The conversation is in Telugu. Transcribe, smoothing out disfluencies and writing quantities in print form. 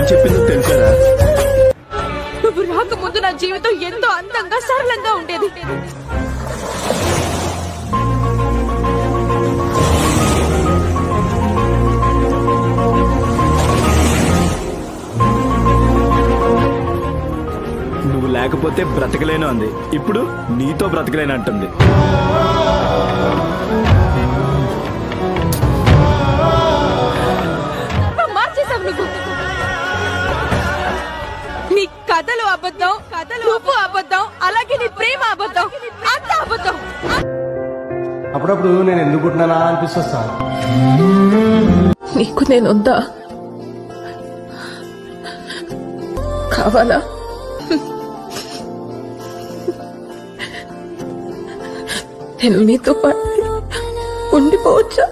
చెప్పిందో తెలుసారా? నువ్వు రాకముందు నా జీవితం ఎంతో అందంగా సరళంగా ఉండేది. నువ్వు లేకపోతే బ్రతకలేను అంది, ఇప్పుడు నీతో బ్రతకలేను అంటుంది. మార్చేసావు నువ్వు. నీ కథలు అబద్ధం, నువ్వు అబద్ధం, అలాగే నీ ప్రేమ అబద్ధం, అంత అబద్ధం. అప్పుడప్పుడు నేను ఎందుకు పుట్టినానా అనిపిస్తుంది సార్. నీకు నేనుందా? కావాలా? నేను నీతో పాటు ఉండిపోవచ్చా?